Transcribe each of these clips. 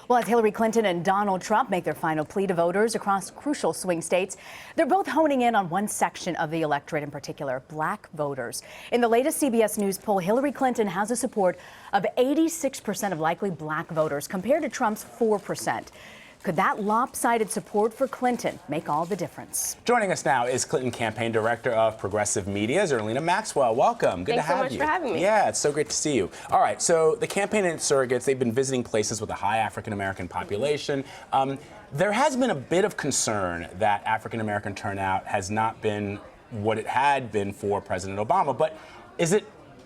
Well, as Hillary Clinton and Donald Trump make their final plea to voters across crucial swing states, they're both honing in on one section of the electorate in particular, black voters. In the latest CBS News poll, Hillary Clinton has the support of 86% of likely black voters compared to Trump's 4%. Could that lopsided support for Clinton make all the difference? Joining us now is Clinton Campaign Director of Progressive Media, Zerlina Maxwell. Welcome. Good to have you. Thanks so much for having me. Yeah, it's so great to see you. All right, so the campaign and its surrogates, they've been visiting places with a high African-American population. There has been a bit of concern that African-American turnout has not been what it had been for President Obama, but is it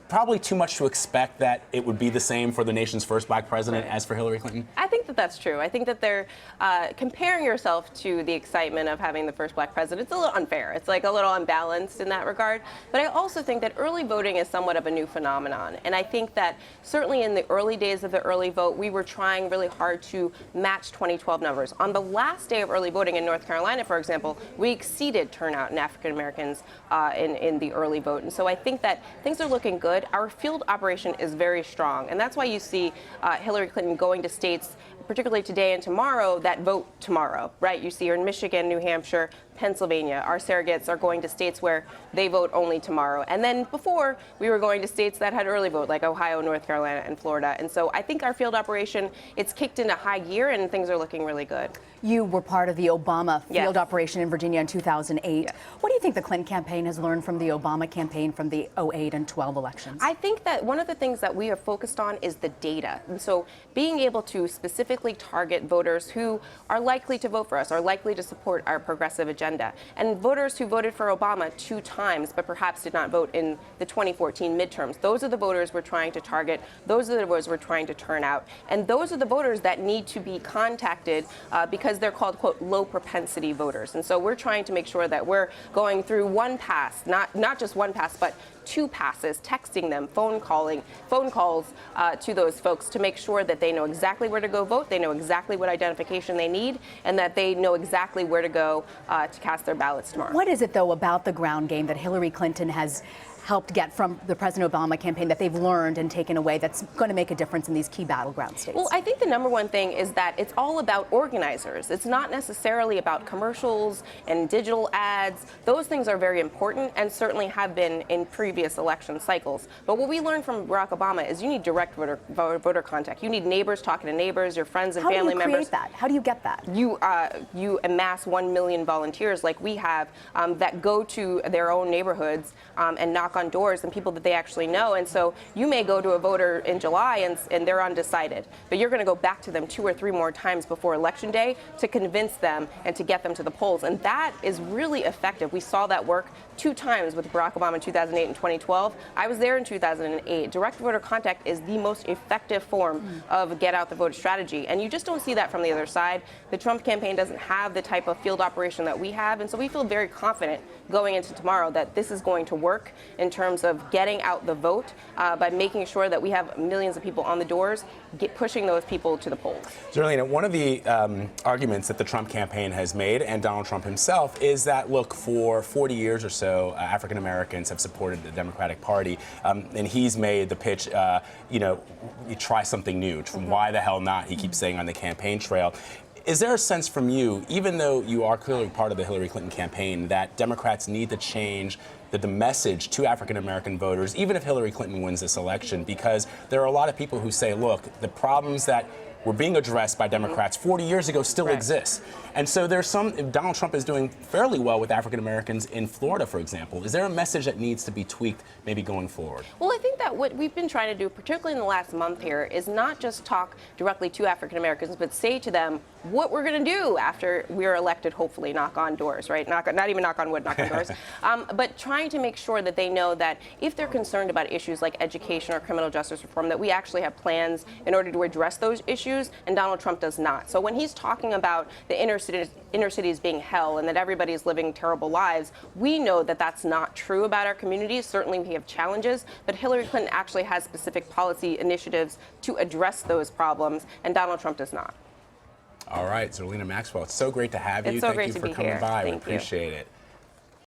probably too much to expect that it would be the same for the nation's first black president as for Hillary Clinton? I think that that's true. I think that they're comparing yourself to the excitement of having the first black president. It's a little unfair. It's like a little unbalanced in that regard. But I also think that early voting is somewhat of a new phenomenon. And I think that certainly in the early days of the early vote, we were trying really hard to match 2012 numbers. On the last day of early voting in North Carolina, for example, we exceeded turnout in African Americans in the early vote. And so I think that things are looking good. Our field operation is very strong, and that's why you see Hillary Clinton going to states, particularly today and tomorrow, that vote tomorrow, right? You see her in Michigan, New Hampshire, Pennsylvania. Our surrogates are going to states where they vote only tomorrow. And then before, we were going to states that had early vote, like Ohio, North Carolina, and Florida. And so I think our field operation, it's kicked into high gear, and things are looking really good. You were part of the Obama field operation in Virginia in 2008. Yes. What do you think the Clinton campaign has learned from the Obama campaign from the 08 and 12 elections? I think that one of the things that we are focused on is the data. And so being able to specifically target voters who are likely to vote for us, are likely to support our progressive agenda. And voters who voted for Obama 2 times, but perhaps did not vote in the 2014 midterms, those are the voters we're trying to target. Those are the voters we're trying to turn out. And those are the voters that need to be contacted because they're called, quote, low propensity voters. And so we're trying to make sure that we're going through one pass, not just one pass, but 2 passes, texting them, phone calls to those folks to make sure that they know exactly where to go vote, they know exactly what identification they need, and that they know exactly where to go to cast their ballots tomorrow. What is it, though, about the ground game that Hillary Clinton has helped get from the President Obama campaign that they've learned and taken away that's going to make a difference in these key battleground states? Well, I think the number one thing is that it's all about organizers. It's not necessarily about commercials and digital ads. Those things are very important and certainly have been in previous election cycles. But what we learned from Barack Obama is you need direct voter contact. You need neighbors talking to neighbors, your friends and family members. How do you create that? How do you get that? You amass 1 million volunteers like we have that go to their own neighborhoods and knock on doors and people that they actually know. And so you may go to a voter in July and they're undecided, but you're going to go back to them 2 or 3 more times before Election Day to convince them and to get them to the polls. And that is really effective. We saw that work 2 times with Barack Obama in 2008 and 2012. I was there in 2008. Direct voter contact is the most effective form of get out the vote strategy. And you just don't see that from the other side. The Trump campaign doesn't have the type of field operation that we have. And so we feel very confident going into tomorrow that this is going to work in terms of getting out the vote by making sure that we have millions of people on the doors, pushing those people to the polls. Zerlina, one of the arguments that the Trump campaign has made, and Donald Trump himself, is that, look, for 40 years or so, African Americans have supported the Democratic Party, and he's made the pitch, you try something new. Why the hell not, he keeps saying on the campaign trail. Is there a sense from you, even though you are clearly part of the Hillary Clinton campaign, that Democrats need to change the message to African-American voters, even if Hillary Clinton wins this election? Because there are a lot of people who say, look, the problems that were being addressed by Democrats 40 years ago still exist. And so there's Donald Trump is doing fairly well with African Americans in Florida, for example. Is there a message that needs to be tweaked maybe going forward? Well, I think that what we've been trying to do, particularly in the last month here, is not just talk directly to African Americans, but say to them what we're going to do after we're elected, hopefully, knock on doors, right? Not even knock on wood, knock on doors. But trying to make sure that they know that if they're concerned about issues like education or criminal justice reform, that we actually have plans in order to address those issues, and Donald Trump does not. So when he's talking about the inner cities being hell and that everybody is living terrible lives, we know that that's not true about our communities. Certainly we have challenges, but Hillary Clinton actually has specific policy initiatives to address those problems, and Donald Trump does not. All right, Zerlina Maxwell, it's so great to have you. It's so great Thank you to for be coming here. by. Thank We appreciate you. it.